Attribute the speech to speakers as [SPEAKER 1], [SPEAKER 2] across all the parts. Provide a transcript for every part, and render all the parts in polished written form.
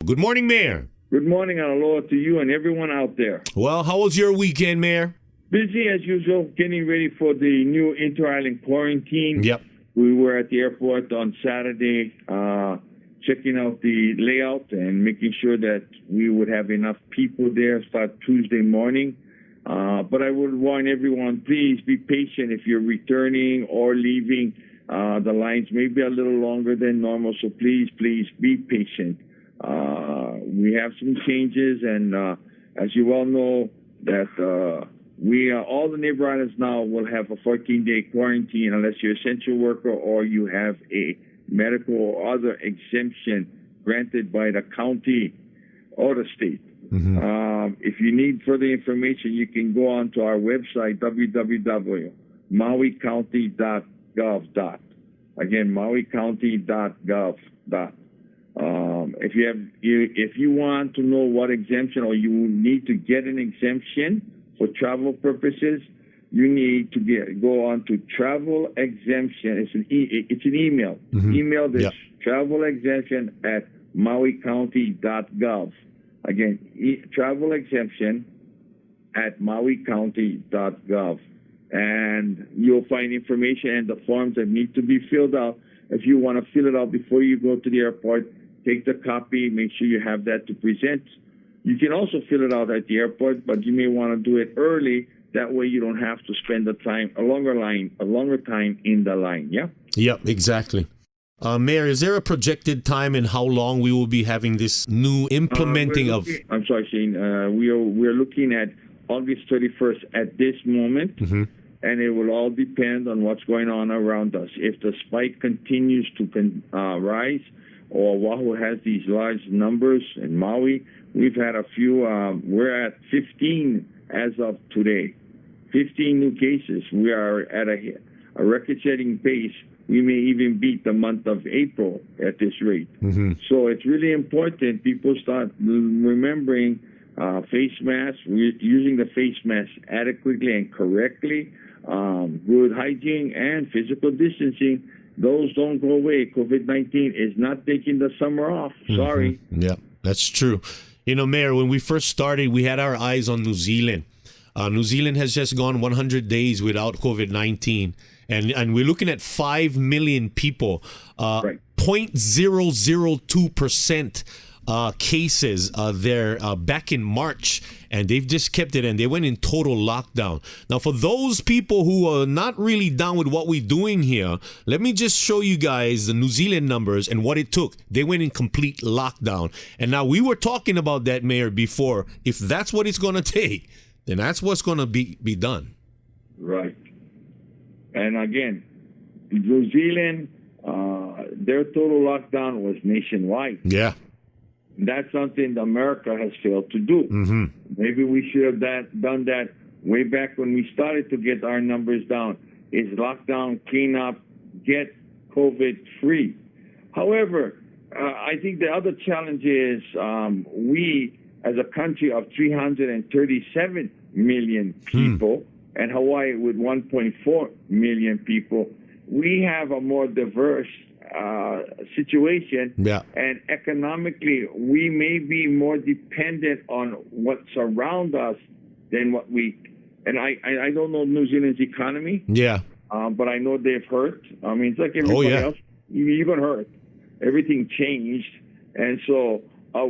[SPEAKER 1] Good morning, Mayor.
[SPEAKER 2] Good morning and aloha to you and everyone out there.
[SPEAKER 1] Well, how was your weekend, Mayor?
[SPEAKER 2] Busy as usual, getting ready for the new inter-island quarantine.
[SPEAKER 1] Yep.
[SPEAKER 2] We were at the airport on Saturday, checking out the layout and making sure that we would have enough people there start Tuesday morning. But I would warn everyone, please be patient if you're returning or leaving. The lines may be a little longer than normal, so please be patient. We have some changes, and as you all know, that all the neighbor islands now will have a 14-day quarantine unless you're an essential worker or you have a medical or other exemption granted by the county or the state.
[SPEAKER 1] Mm-hmm.
[SPEAKER 2] If you need further information, you can go on to our website, www.mauicounty.gov. Again, mauicounty.gov. If you want to know what exemption or you need to get an exemption for travel purposes, you need to go on to travel exemption. It's an email.
[SPEAKER 1] Mm-hmm.
[SPEAKER 2] Email this
[SPEAKER 1] Yep.
[SPEAKER 2] travel exemption at mauicounty.gov. Again, travel exemption at mauicounty.gov. And you'll find information and the forms that need to be filled out. If you want to fill it out before you go to the airport, take the copy, make sure you have that to present. You can also fill it out at the airport, but you may want to do it early. That way you don't have to spend a longer time in the line, yeah?
[SPEAKER 1] Yep, exactly. Mayor, is there a projected time and how long we will be having this new implementing of...
[SPEAKER 2] I'm sorry, Shane. We're looking at August 31st at this moment,
[SPEAKER 1] Mm-hmm.
[SPEAKER 2] and it will all depend on what's going on around us. If the spike continues to rise, or Oahu has these large numbers in Maui, we've had a few, we're at 15 as of today. 15 new cases. We are at a record-setting pace. We may even beat the month of April at this rate.
[SPEAKER 1] Mm-hmm.
[SPEAKER 2] So it's really important people start remembering face masks, using the face mask adequately and correctly, good hygiene and physical distancing. Those don't go away. COVID-19 is not taking the summer off. Sorry.
[SPEAKER 1] Mm-hmm. Yeah, that's true. You know, Mayor, when we first started, we had our eyes on New Zealand. New Zealand has just gone 100 days without COVID-19. And we're looking at 5 million people,
[SPEAKER 2] Right.
[SPEAKER 1] 0.002% cases there back in March, and they've just kept it, and they went in total lockdown. Now, for those people who are not really down with what we're doing here, let me just show you guys the New Zealand numbers and what it took. They went in complete lockdown. And now we were talking about that, Mayor, before. If that's what it's going to take, then that's what's going to be done.
[SPEAKER 2] Right. And again, New Zealand, their total lockdown was nationwide.
[SPEAKER 1] Yeah.
[SPEAKER 2] That's something America has failed to do.
[SPEAKER 1] Mm-hmm.
[SPEAKER 2] Maybe we should have done that way back when we started to get our numbers down. Is lockdown, clean up, get COVID free. However, I think the other challenge is we, as a country of 337 million people, and Hawaii with 1.4 million people, we have a more diverse situation.
[SPEAKER 1] Yeah.
[SPEAKER 2] And economically, we may be more dependent on what's around us than what we... And I don't know New Zealand's economy.
[SPEAKER 1] Yeah.
[SPEAKER 2] But I know they've hurt. I mean, it's like everybody else. You're going to hurt. Everything changed. And so I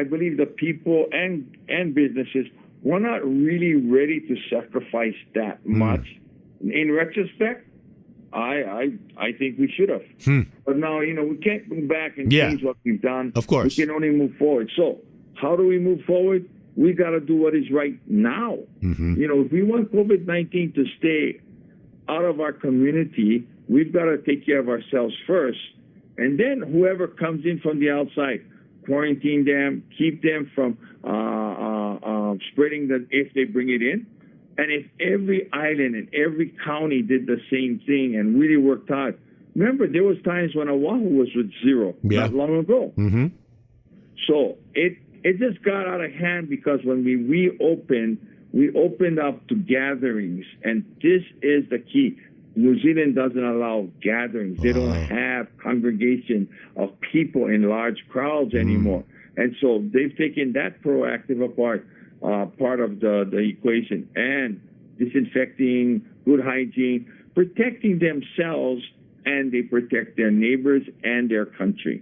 [SPEAKER 2] believe the people and businesses, we're not really ready to sacrifice that much. In retrospect, I think we should have. But now, we can't go back and change what we've done.
[SPEAKER 1] Of course.
[SPEAKER 2] We can only move forward. So how do we move forward? We got to do what is right now.
[SPEAKER 1] Mm-hmm.
[SPEAKER 2] If we want COVID-19 to stay out of our community, we've got to take care of ourselves first. And then whoever comes in from the outside, quarantine them, keep them from spreading if they bring it in. And if every island and every county did the same thing and really worked hard. Remember, there was times when Oahu was with zero, not long ago.
[SPEAKER 1] Mm-hmm.
[SPEAKER 2] So it just got out of hand because when we reopened, we opened up to gatherings. And this is the key. New Zealand doesn't allow gatherings. They don't have congregation of people in large crowds anymore. And so they've taken that proactive part of the equation, and disinfecting, good hygiene, protecting themselves, and they protect their neighbors and their country.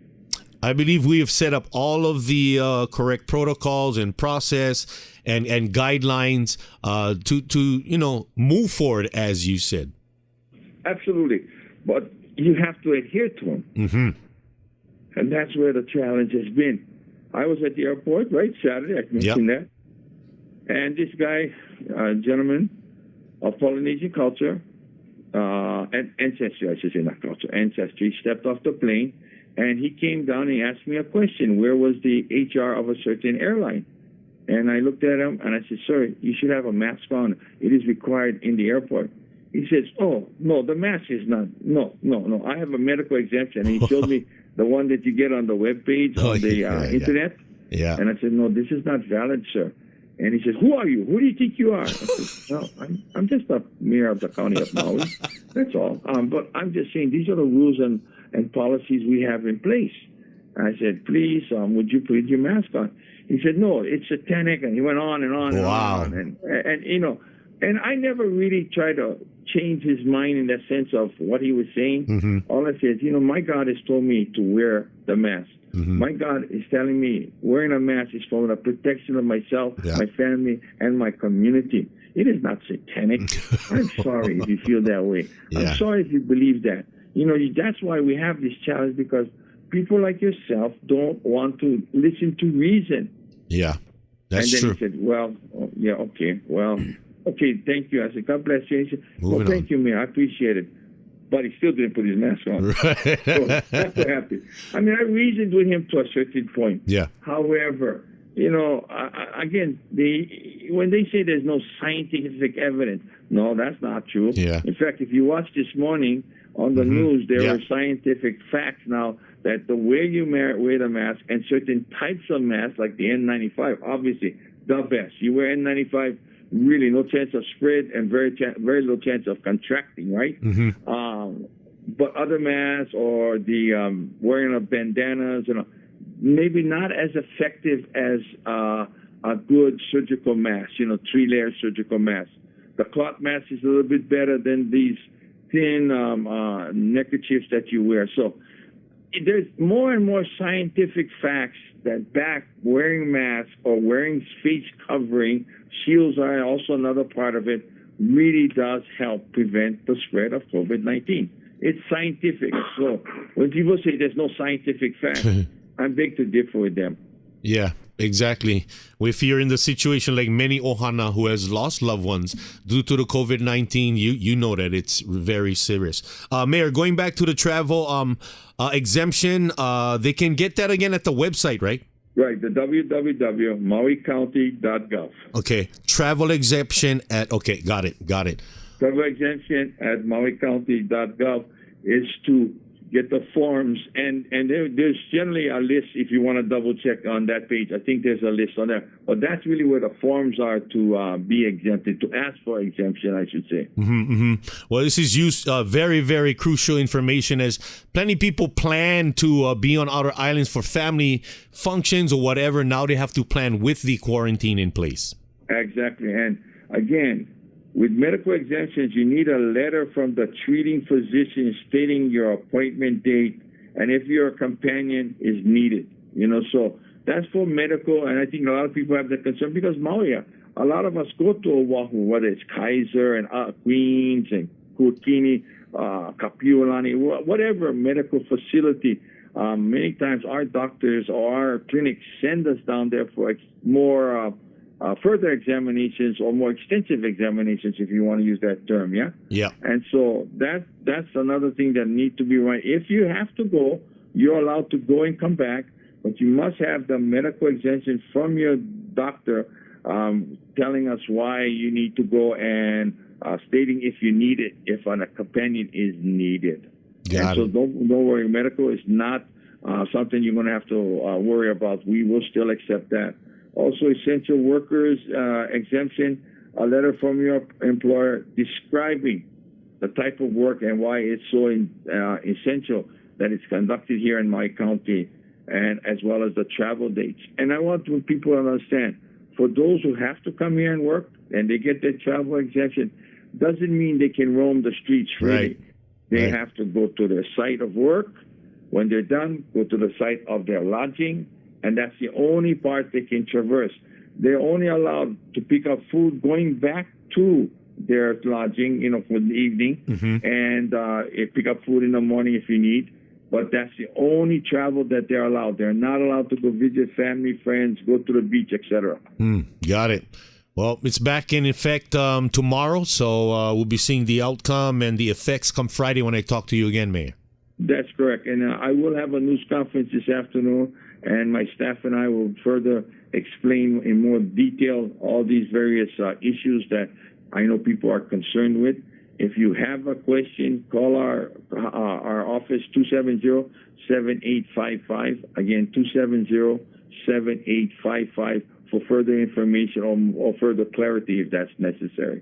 [SPEAKER 1] I believe we have set up all of the correct protocols and process and guidelines to move forward, as you said.
[SPEAKER 2] Absolutely. But you have to adhere to them.
[SPEAKER 1] Mm-hmm.
[SPEAKER 2] And that's where the challenge has been. I was at the airport, right, Saturday, I mentioned that. And this guy, gentleman of Polynesian culture, and ancestry, I should say, not culture, ancestry, stepped off the plane, and he came down and he asked me a question. Where was the HR of a certain airline? And I looked at him and I said, sir, you should have a mask on. It is required in the airport. He says, oh, no, the mask is not. No. I have a medical exemption. And he showed me the one that you get on the webpage on the internet.
[SPEAKER 1] Yeah.
[SPEAKER 2] And I said, no, this is not valid, sir. And he says, who are you? Who do you think you are? I said, no, I'm just a mayor of the county of Maui. That's all. But I'm just saying these are the rules and policies we have in place. And I said, please, would you put your mask on? He said, no, it's satanic. And he went on and on and on. And I never really tried to change his mind in the sense of what he was saying. Mm-hmm. All I said, my God has told me to wear the mask. Mm-hmm. My God is telling me wearing a mask is for the protection of myself, my family, and my community. It is not satanic. I'm sorry if you feel that way. I'm sorry if you believe that. That's why we have this challenge, because people like yourself don't want to listen to reason.
[SPEAKER 1] Yeah, that's true.
[SPEAKER 2] And then he said, well, okay, okay, thank you. I said, God bless you. He said, well, thank you, Mayor. I appreciate it. But he still didn't put his mask on.
[SPEAKER 1] Right.
[SPEAKER 2] So that's what happened. I mean, I reasoned with him to a certain point.
[SPEAKER 1] Yeah.
[SPEAKER 2] However, again, when they say there's no scientific evidence, no, that's not true.
[SPEAKER 1] Yeah.
[SPEAKER 2] In fact, if you watch this morning on the news, there are scientific facts now that the way you wear the mask and certain types of masks, like the N95, obviously the best. You wear N95, really no chance of spread and very little chance of contracting, right? Mm-hmm. But other masks or the wearing of bandanas, maybe not as effective as a good surgical mask, 3-layer surgical mask. The cloth mask is a little bit better than these thin neckerchiefs that you wear. So there's more and more scientific facts that back wearing masks or wearing face covering, shields are also another part of it, really does help prevent the spread of COVID-19. It's scientific. So when people say there's no scientific fact, I'm big to differ with them.
[SPEAKER 1] Yeah, exactly. If you're in the situation like many Ohana who has lost loved ones due to the COVID-19, you know that it's very serious. Mayor, going back to the travel exemption, they can get that again at the website, right?
[SPEAKER 2] Right, the www.mauicounty.gov.
[SPEAKER 1] Okay, travel exemption got it.
[SPEAKER 2] Travel exemption at mauicounty.gov is to get the forms, and there's generally a list if you want to double check on that page. I think there's a list on there, but that's really where the forms are to be exempted, to ask for exemption, I should say.
[SPEAKER 1] Mm-hmm, mm-hmm. Well, this is very, very crucial information, as plenty of people plan to be on outer islands for family functions or whatever. Now they have to plan with the quarantine in place.
[SPEAKER 2] Exactly, and again, with medical exemptions, you need a letter from the treating physician stating your appointment date and if your companion is needed. So that's for medical, and I think a lot of people have that concern because Maui, a lot of us go to Oahu, whether it's Kaiser and Queens and Kuakini, Kapiolani, whatever medical facility. Many times our doctors or our clinics send us down there for more further examinations or more extensive examinations, if you want to use that term, yeah?
[SPEAKER 1] Yeah.
[SPEAKER 2] And so that's another thing that needs to be right. If you have to go, you're allowed to go and come back, but you must have the medical exemption from your doctor telling us why you need to go and stating if you need it, if a companion is needed. So don't worry, medical is not something you're going to have to worry about. We will still accept that. Also, essential workers exemption, a letter from your employer describing the type of work and why it's so essential that it's conducted here in my county. and as well as the travel dates. And I want people to understand, for those who have to come here and work and they get their travel exemption, doesn't mean they can roam the streets freely.
[SPEAKER 1] Right.
[SPEAKER 2] They
[SPEAKER 1] Right.
[SPEAKER 2] have to go to their site of work. When they're done, go to the site of their lodging, and that's the only part they can traverse. They're only allowed to pick up food going back to their lodging, for the evening, and pick up food in the morning if you need. But that's the only travel that they're allowed. They're not allowed to go visit family, friends, go to the beach, etc.
[SPEAKER 1] Got it. Well, it's back in effect tomorrow, so we'll be seeing the outcome and the effects come Friday when I talk to you again, Mayor.
[SPEAKER 2] That's correct. And I will have a news conference this afternoon, and my staff and I will further explain in more detail all these various issues that I know people are concerned with. If you have a question, call our office, 270-7855. Again, 270-7855 for further information or further clarity if that's necessary.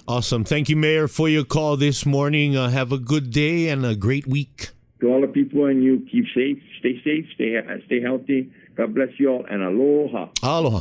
[SPEAKER 1] Awesome. Thank you, Mayor, for your call this morning. Have a good day and a great week.
[SPEAKER 2] To all the people and you, keep safe, stay healthy. God bless you all, and aloha.
[SPEAKER 1] Aloha.